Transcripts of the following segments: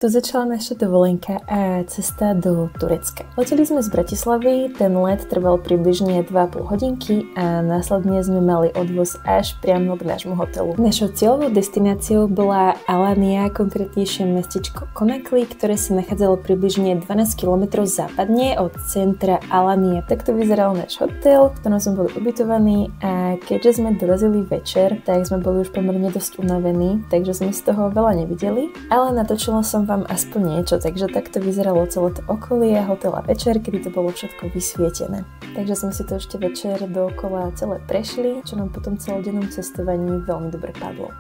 Tu začala naša dovolenka a cesta do Turecka. Leteli sme z Bratislavy, ten let trval približne 2,5 hodinky a následne sme mali odvoz až priamo k nášmu hotelu. Našou cieľovou destináciou bola Alania, konkrétnejšie mestečko Conakry, ktoré sa nachádzalo približne 12 km západne od centra Alanie. Takto vyzeral náš hotel, v ktorom sme boli ubytovaní a keďže sme dorazili večer, tak sme boli už pomerne dosť unavení, takže sme z toho veľa nevideli, ale natočila som vám aspoň niečo, takže takto vyzeralo celé to okolie hotela večer, kedy to bolo všetko vysvietené. Takže sme si to ešte večer dookola celé prešli, čo nám potom celodennom cestovaní veľmi dobre padlo.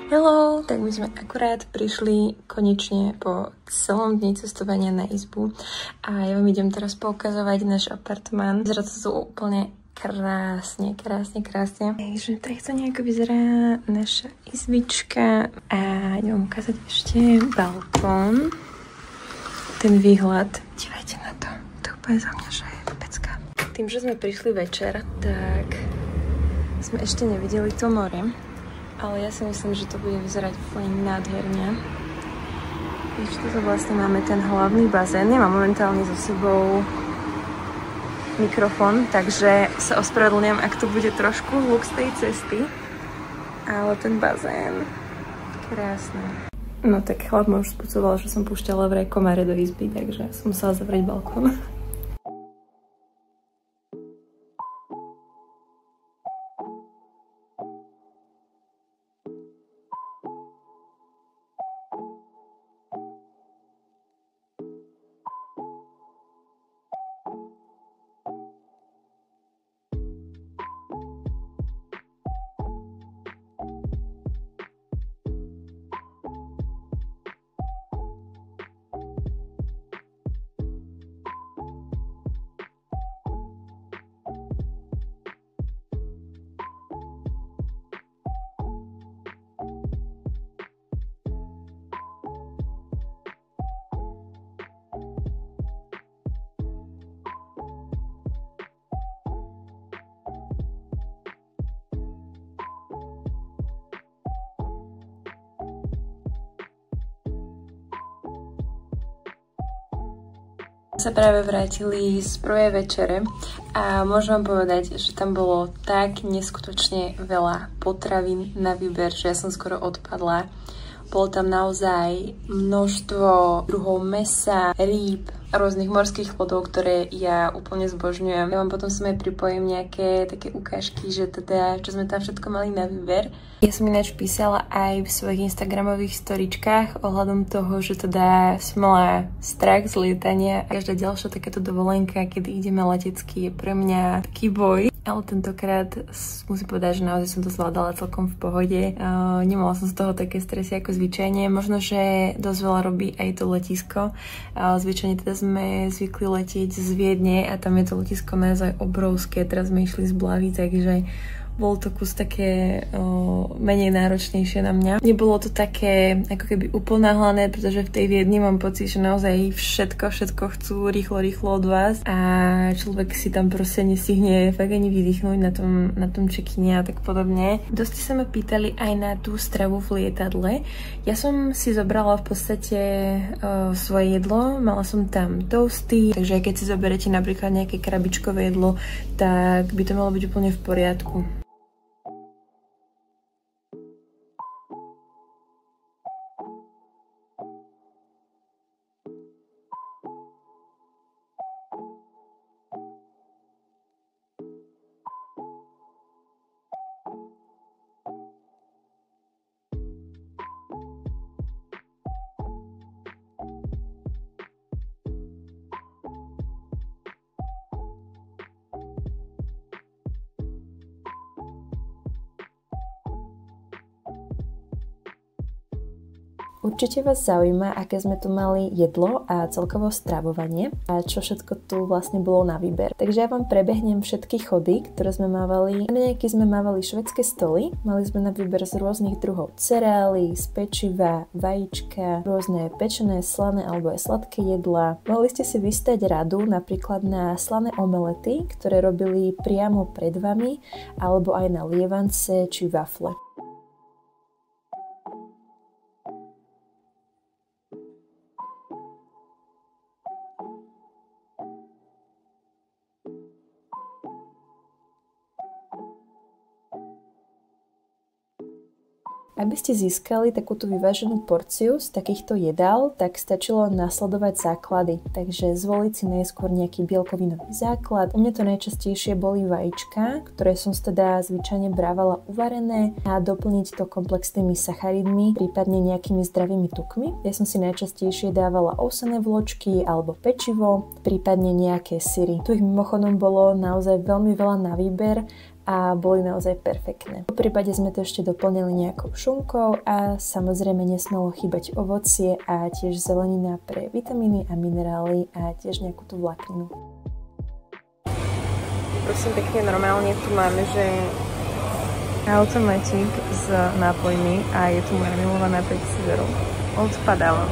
Hello, tak my sme akurát prišli konečne po celom dni cestovania na izbu a ja vám idem teraz poukazovať náš apartmán. Vyzerá to tu úplne krásne. Takže takto nejako vyzerá naša izbička a idem vám ukázať ešte balkón. Ten výhľad. Dívajte na to. To je úplne za mňa, že je pecka. Tým, že sme prišli večer, tak sme ešte nevideli to more. Ale ja si myslím, že to bude vyzerať úplne nádherne. Ešte tu vlastne máme ten hlavný bazén. Ja mám momentálne so sebou mikrofón, takže sa ospravedlňujem, ak to bude trošku hluk z tej cesty. Ale ten bazén, krásne. No tak chlap ma už spucoval, že som púšťala vraj komáre do izby, takže som musela zavrieť balkón. Sa práve vrátili z prvej večere a môžem vám povedať, že tam bolo tak neskutočne veľa potravín na výber, že ja som skoro odpadla. Bolo tam naozaj množstvo druhov mäsa, rýb, rôznych morských plodov, ktoré ja úplne zbožňujem. Ja vám potom aj pripojím nejaké také ukážky, že teda, čo sme tam všetko mali na výber. Ja som ináč písala aj v svojich instagramových storičkách ohľadom toho, že teda som mala strach z lietania. Každá ďalšia takáto dovolenka, kedy ideme letecky, je pre mňa taký boj. Ale tentokrát musím povedať, že naozaj som to zvládala celkom v pohode. Nemala som z toho také stresy ako zvyčajne. Možno, že dosť veľa robí aj to letisko. Zvyčajne teda sme zvykli letieť z Viedne a tam je to letisko naozaj obrovské. Teraz sme išli z Blavy, takže bol to kus také menej náročnejšie na mňa. Nebolo to také ako keby uponáhlané, pretože v tej Viedni mám pocit, že naozaj všetko chcú rýchlo od vás a človek si tam proste nestihne fakt ani vydýchnuť na tom check-ine a tak podobne. Dosť sa ma pýtali aj na tú stravu v lietadle. Ja som si zobrala v podstate svoje jedlo, mala som tam toasty, takže keď si zoberete napríklad nejaké krabičkové jedlo, tak by to malo byť úplne v poriadku. Určite vás zaujíma, aké sme tu mali jedlo a celkovo stravovanie a čo všetko tu vlastne bolo na výber. Takže ja vám prebehnem všetky chody, ktoré sme mávali. Na nejaký sme mávali švédske stoly, mali sme na výber z rôznych druhov cereály, z pečiva, vajíčka, rôzne pečené, slané alebo aj sladké jedlá. Mohli ste si vystať radu napríklad na slané omelety, ktoré robili priamo pred vami, alebo aj na lievance či wafle. Aby ste získali takúto vyváženú porciu z takýchto jedál, tak stačilo nasledovať základy. Takže zvoliť si najskôr nejaký bielkovinový základ. U mňa to najčastejšie boli vajíčka, ktoré som teda zvyčajne brávala uvarené a doplniť to komplexnými sacharidmi, prípadne nejakými zdravými tukmi. Ja som si najčastejšie dávala ovsené vločky alebo pečivo, prípadne nejaké syry. Tu ich mimochodom bolo naozaj veľmi veľa na výber a boli naozaj perfektné. V prípade sme to ešte doplnili nejakou šunkou a samozrejme nesmelo chýbať ovocie a tiež zelenina pre vitamíny a minerály a tiež nejakú tú vlákninu. Prosím pekne, normálne tu máme, že automatík s nápojmi a je tu moja milovaná Pepsi Zero. Odpadávam.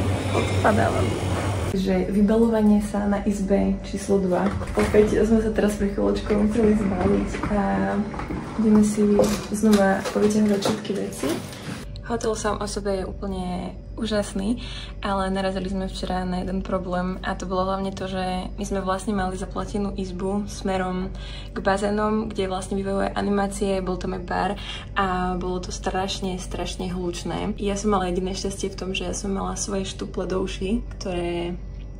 Takže vybalovanie sa na izbe číslo 2. Opäť sme sa teraz pre chvíľočku museli zbaliť a ideme si znova povyťahovať všetky veci. Hotel sám o sebe je úplne úžasný, ale narazili sme včera na jeden problém a to bolo hlavne to, že my sme vlastne mali zaplatenú izbu smerom k bazénom, kde vlastne vývojové animácie, bol tam aj bar a bolo to strašne hlučné. Ja som mala jediné šťastie v tom, že ja som mala svoje štuple do uší, ktoré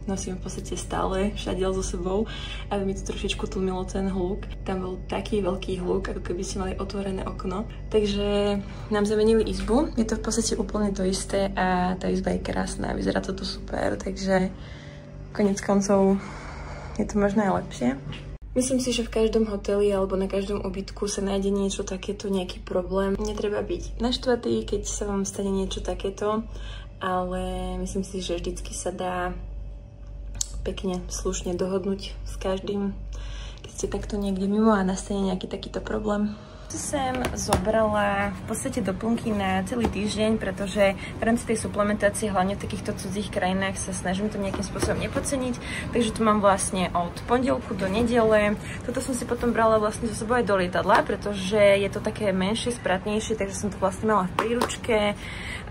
nosím v podstate stále všadiaľ so sebou, aby mi to trošičku tlmilo ten hluk. Tam bol taký veľký hluk, ako keby ste mali otvorené okno. Takže nám zamenili izbu, je to v podstate úplne to isté a tá izba je krásna, vyzerá to tu super, takže koniec koncov je to možno aj lepšie. Myslím si, že v každom hoteli alebo na každom ubytku sa nájde niečo takéto, nejaký problém. Netreba byť naštvatý, keď sa vám stane niečo takéto, ale myslím si, že vždycky sa dá pekne, slušne dohodnúť s každým, keď ste takto niekde mimo a nastane nejaký takýto problém. Sem zobrala v podstate doplnky na celý týždeň, pretože v rámci tej suplementácie, hlavne v takýchto cudzích krajinách, sa snažím to nejakým spôsobom nepodceniť. Takže tu mám vlastne od pondelku do nedele. Toto som si potom brala vlastne so sebou aj do lietadla, pretože je to také menšie, spratnejšie, takže som to vlastne mala v príručke.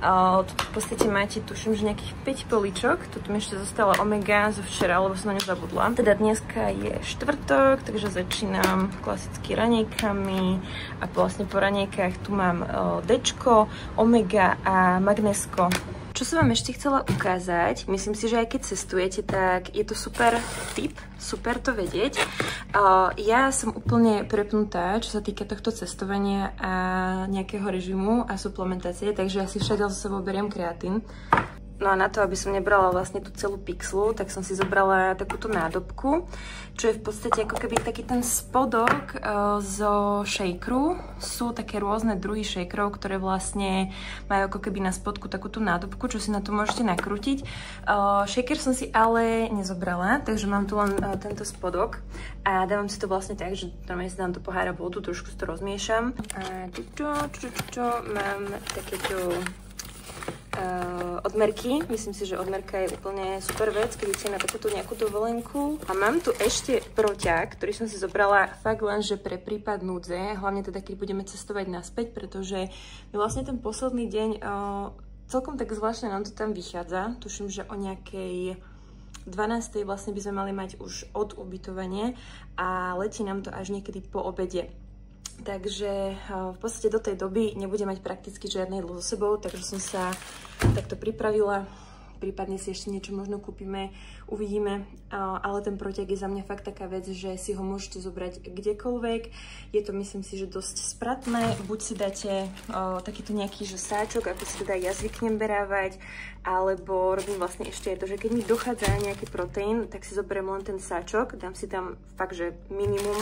Tu v podstate máte, tuším, že nejakých 5 políčok. Tu mi ešte zostala omega zo včera, lebo som na ňu zabudla. Teda dneska je štvrtok, takže začínam klasicky raňajkami a vlastne po raňajkách tu mám Dčko, omega a magnésko. Čo som vám ešte chcela ukázať, myslím si, že aj keď cestujete, tak je to super tip, super to vedieť. Ja som úplne prepnutá, čo sa týka tohto cestovania a nejakého režimu a suplementácie, takže ja si všade so sebou beriem kreatín. No a na to, aby som nebrala vlastne tú celú pixlu, tak som si zobrala takúto nádobku, čo je v podstate ako keby taký ten spodok zo shakeru. Sú také rôzne druhy shakerov, ktoré vlastne majú ako keby na spodku takúto nádobku, čo si na to môžete nakrútiť. Shaker som si ale nezobrala, takže mám tu len tento spodok a dávam si to vlastne tak, že normálne si dám do pohára vodu, trošku si to rozmiešam. A mám takéto odmerky. Myslím si, že odmerka je úplne super vec, keď idete na takúto nejakú dovolenku. A mám tu ešte proťák, ktorý som si zobrala fakt len, že pre prípad núdze, hlavne teda keď budeme cestovať naspäť, pretože vlastne ten posledný deň celkom tak zvláštne nám to tam vychádza. Tuším, že o nejakej 12. vlastne by sme mali mať už od ubytovanie a letí nám to až niekedy po obede. Takže v podstate do tej doby nebudem mať prakticky žiadne jedlo so sebou, takže som sa takto pripravila. Prípadne si ešte niečo možno kúpime, uvidíme, ale ten protiak je za mňa fakt taká vec, že si ho môžete zobrať kdekoľvek. Je to, myslím si, že dosť spratné. Buď si dáte takýto nejaký že sáčok, ako si teda ja zvyknem berávať, alebo robím vlastne ešte aj to, že keď mi dochádza nejaký proteín, tak si zoberiem len ten sáčok, dám si tam fakt, že minimum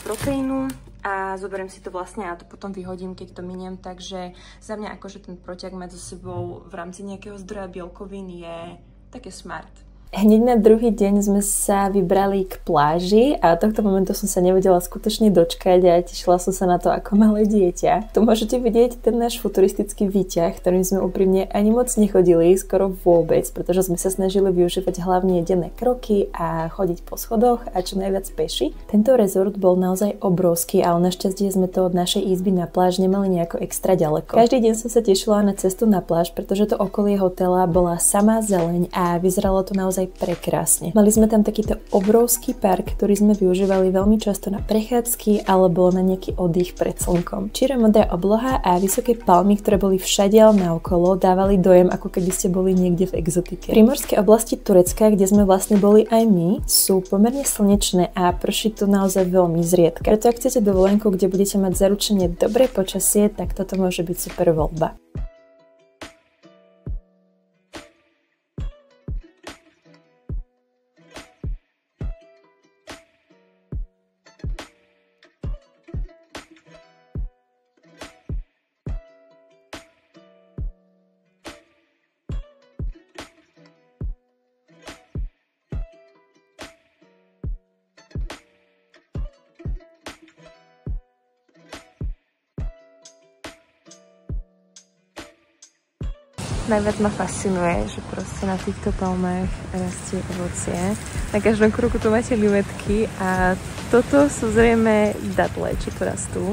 proteínu a zoberiem si to vlastne a to potom vyhodím, keď to miniem, takže za mňa akože ten protiak mať so sebou v rámci nejakého zdroja bielkovín je také smart. Hneď na druhý deň sme sa vybrali k pláži a tohto momentu som sa nevedela skutočne dočkať a tešila som sa na to ako malé dieťa. Tu môžete vidieť ten náš futuristický výťah, ktorým sme úprimne ani moc nechodili, skoro vôbec, pretože sme sa snažili využívať hlavne denné kroky a chodiť po schodoch a čo najviac peši. Tento rezort bol naozaj obrovský, ale našťastie sme to od našej izby na pláž nemali nejako extra ďaleko. Každý deň som sa tešila na cestu na pláž, pretože to okolie hotela bola samá zeleň a vyzeralo to naozaj prekrásne. Mali sme tam takýto obrovský park, ktorý sme využívali veľmi často na prechádzky alebo na nejaký oddych pred slnkom. Číra modrá obloha a vysoké palmy, ktoré boli všade naokolo, dávali dojem, ako keby ste boli niekde v exotike. Primorské oblasti Turecka, kde sme vlastne boli aj my, sú pomerne slnečné a prší tu naozaj veľmi zriedka. Preto ak chcete dovolenku, kde budete mať zaručenie dobré počasie, tak toto môže byť super voľba. Najviac ma fascinuje, že proste na týchto palmách rastie ovocie. Na každom kroku tu máte limetky a toto sú zrejme dadle, čo tu rastú.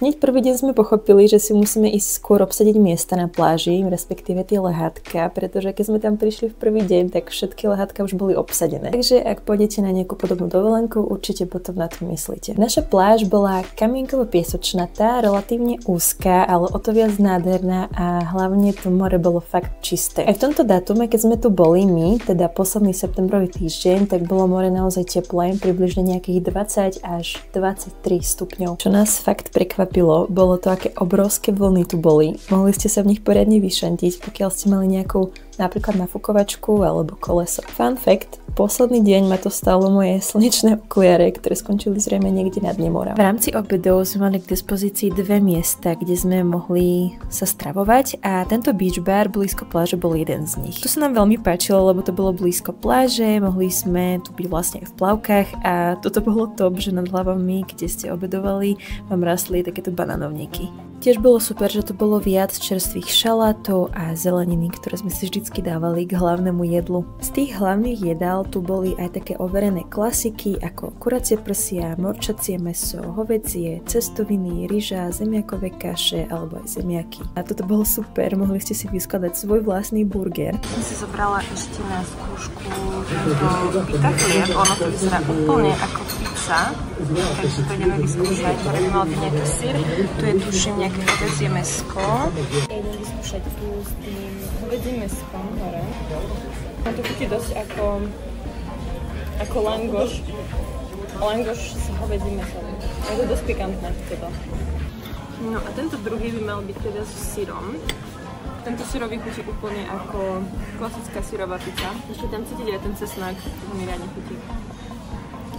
Hneď prvý deň sme pochopili, že si musíme ísť skôr obsadiť miesta na pláži, respektíve tie lehátka, pretože keď sme tam prišli v prvý deň, tak všetky lehátka už boli obsadené. Takže ak pôjdete na nejakú podobnú dovolenku, určite potom na to myslíte. Naša pláž bola kamienkovo-piesočnatá, relatívne úzka, ale o to viac nádherná a hlavne to more bolo fakt čisté. Aj v tomto dátume, keď sme tu boli my, teda posledný septembrový týždeň, tak bolo more naozaj teplé, približne nejakých 20 až 23 stupňov, čo nás fakt prekvapilo. Bolo to, aké obrovské vlny tu boli. Mohli ste sa v nich poriadne vyšantiť, pokiaľ ste mali nejakú napríklad nafukovačku alebo koleso. Fun fact, posledný deň ma to stalo moje slnečné okuliare, ktoré skončili zrejme niekde na dne mora. V rámci obedov sme mali k dispozícii dve miesta, kde sme mohli sa stravovať a tento beach bar blízko pláže bol jeden z nich. To sa nám veľmi páčilo, lebo to bolo blízko pláže, mohli sme tu byť vlastne v plavkách a toto bolo top, že nad hlavami, kde ste obedovali, vám rastli takéto bananovníky. Tiež bolo super, že to bolo viac čerstvých šalátov a zeleniny, ktoré sme si vždycky dávali k hlavnému jedlu. Z tých hlavných jedál tu boli aj také overené klasiky ako kuracie prsia, morčacie mäso, hovädzie, cestoviny, ryža, zemiakové kaše alebo aj zemiaky. A toto bolo super, mohli ste si vyskladať svoj vlastný burger. Som si zobrala ešte na skúšku tento pita chlieb, ono to vyzerá úplne ako pizza, takže to ideme vyskúšať, ktoré by mal byť nejaký syr, tu je tuším nejaké hovädzie mäsko. Ja idem vyskúšať tu s tým hovedzím mäskom hore. No to chutí dosť ako langoš s hovedzím mäsom. Je to dosť pikantné toto. No a tento druhý by mal byť teda s syrom. Tento syrový chutí úplne ako klasická syrová pizza. Ešte tam cítiť aj ten cesnak, to mi riadne chutí.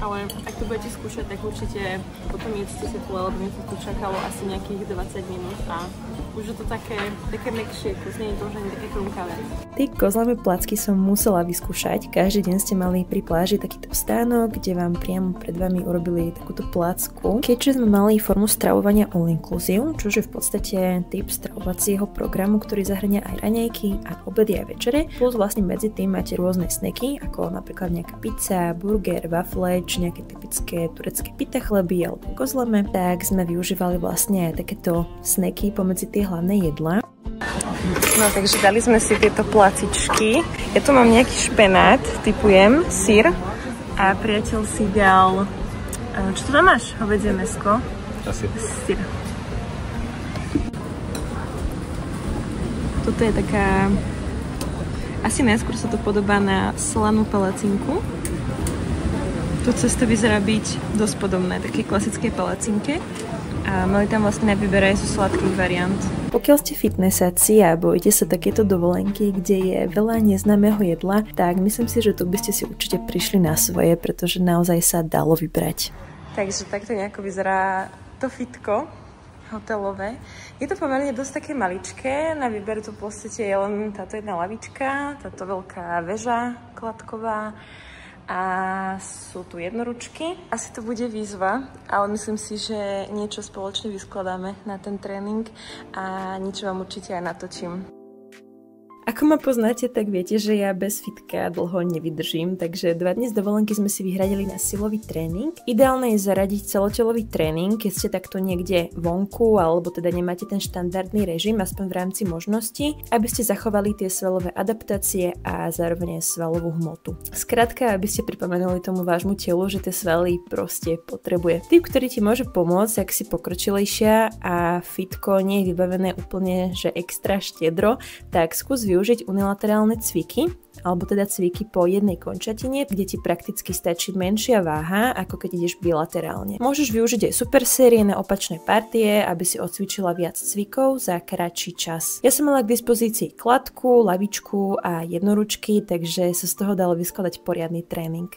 Ale ak to budete skúšať, tak určite potom jedzte si tu, lebo mi to tu čakalo asi nejakých 20 minút a už je to také mäkšie, nie je to už ani také krumkavé. Tie kozlavé placky som musela vyskúšať. Každý deň ste mali pri pláži takýto stánok, kde vám priamo pred vami urobili takúto placku. Keďže sme mali formu stravovania all inclusive, čo je v podstate typ stravovacieho programu, ktorý zahrania aj raňajky a obedy a večere, plus vlastne medzi tým máte rôzne snacky, ako napríklad nejaká pizza, burger, wafle, či nejaké typické turecké pita chleby alebo kozleme, tak sme využívali vlastne aj takéto snacky pomedzi tie hlavné jedlá. No takže dali sme si tieto placičky. Ja tu mám nejaký špenát, typujem, syr a priateľ si dal, čo tu tam máš? Hovädzie mäsko? Asi. Syr. Toto je taká, asi najskôr sa to podobá na slanú palacinku. To cesto vyzerá byť dosť podobné takej klasickej palacinke a mali tam vlastne na výber aj zo sladkých variant. Pokiaľ ste fitnessaci a bojíte sa takéto dovolenky, kde je veľa neznámeho jedla, tak myslím si, že tu by ste si určite prišli na svoje, pretože naozaj sa dalo vybrať. Takže takto nejako vyzerá to to fitko hotelové. Je to pomerne dosť také maličké, na výber tu v podstate je len táto jedna lavička, táto veľká väža kladková a sú tu jednoručky. Asi to bude výzva, ale myslím si, že niečo spoločne vyskladáme na ten tréning a niečo vám určite aj natočím. Ako ma poznáte, tak viete, že ja bez fitka dlho nevydržím, takže 2 dni z dovolenky sme si vyhradili na silový tréning. Ideálne je zaradiť celotelový tréning, keď ste takto niekde vonku, alebo teda nemáte ten štandardný režim, aspoň v rámci možností, aby ste zachovali tie svalové adaptácie a zároveň svalovú hmotu. Skrátka, aby ste pripomenuli tomu vášmu telu, že tie svaly proste potrebuje. Typ, ktorý ti môže pomôcť, ak si pokročilejšia a fitko nie je vybavené úplne, že extra štedro, tak skús využiť unilaterálne cviky, alebo teda cviky po jednej končatine, kde ti prakticky stačí menšia váha, ako keď ideš bilaterálne. Môžeš využiť aj super série na opačné partie, aby si odcvičila viac cvikov za kratší čas. Ja som mala k dispozícii kladku, lavičku a jednoručky, takže sa z toho dalo vyskladať poriadny tréning.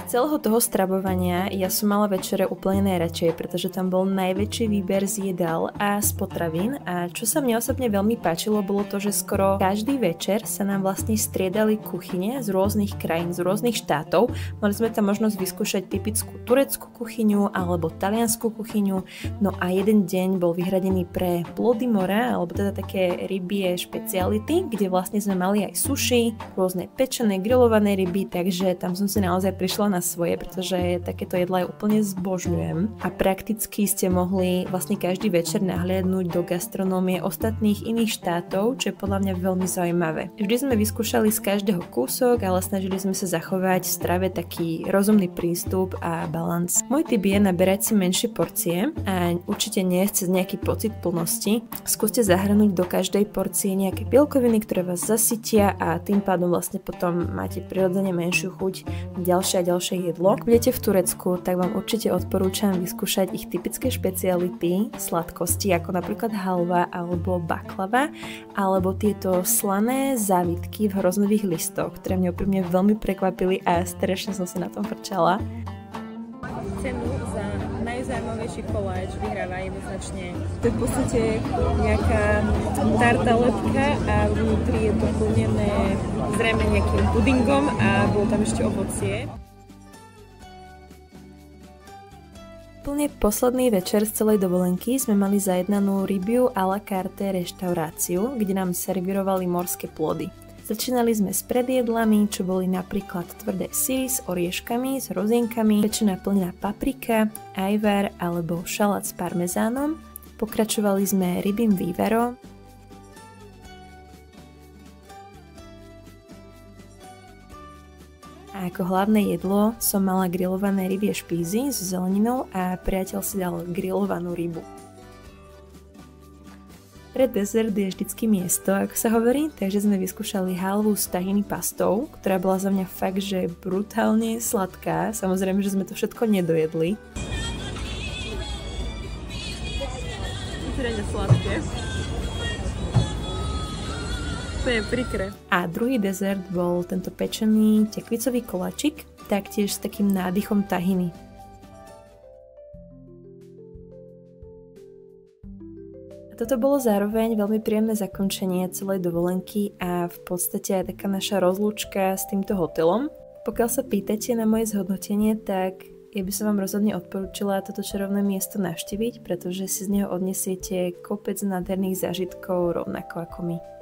Celého toho stravovania ja som mala večere úplne najradšej, pretože tam bol najväčší výber z jedál a z potravín a čo sa mne osobne veľmi páčilo bolo to, že skoro každý večer sa nám vlastne striedali kuchyne z rôznych krajín, z rôznych štátov. Mali sme tam možnosť vyskúšať typickú tureckú kuchyňu alebo taliansku kuchyňu, no a jeden deň bol vyhradený pre plody mora, alebo teda také rybie špeciality, kde vlastne sme mali aj sushi, rôzne pečené, grillované ryby, takže tam som si naozaj prišla na svoje, pretože takéto jedlá úplne zbožňujem a prakticky ste mohli vlastne každý večer nahliadnúť do gastronómie ostatných iných štátov, čo je podľa mňa veľmi zaujímavé. Vždy sme vyskúšali z každého kúsok, ale snažili sme sa zachovať v strave taký rozumný prístup a balans. Môj tip je naberať si menšie porcie a určite nie cez nejaký pocit plnosti. Skúste zahrnúť do každej porcie nejaké bielkoviny, ktoré vás zasytia a tým pádom vlastne potom máte prirodzene menšiu chuť ďalšie a ďalšie jedlo. Ak budete v Turecku, tak vám určite odporúčam vyskúšať ich typické špeciality, sladkosti, ako napríklad halva alebo baklava, alebo tieto slané závitky v hroznových listoch, ktoré mňa úprimne veľmi prekvapili a strašne som si na tom frčala. Cenu za najzaujímavejší koláč vyhráva jednoznačne. To je v podstate nejaká tartalétka a vnútri je to plnené zrejme nejakým pudingom a bolo tam ešte ovocie. Úplne posledný večer z celej dovolenky sme mali zajednanú rybiu à la carte reštauráciu, kde nám servírovali morské plody. Začínali sme s predjedlami, čo boli napríklad tvrdé syry s orieškami, s rozienkami, pečená plnená paprika, ajvar alebo šalát s parmezánom. Pokračovali sme rybým vývarom. A ako hlavné jedlo som mala grillované rybie špízy s zeleninou a priateľ si dal grillovanú rybu. Pre dezert je vždycky miesto, ako sa hovorí, takže sme vyskúšali halvu s tahini pastou, ktorá bola za mňa fakt, že brutálne sladká. Samozrejme, že sme to všetko nedojedli. Vyzerá sladké. To je prikre. A druhý dezert bol tento pečený tekvicový koláčik, taktiež s takým nádychom tahiny. A toto bolo zároveň veľmi príjemné zakončenie celej dovolenky a v podstate aj taká naša rozlúčka s týmto hotelom. Pokiaľ sa pýtate na moje zhodnotenie, tak ja by som vám rozhodne odporúčila toto čarovné miesto navštíviť, pretože si z neho odnesiete kopec nádherných zážitkov rovnako ako my.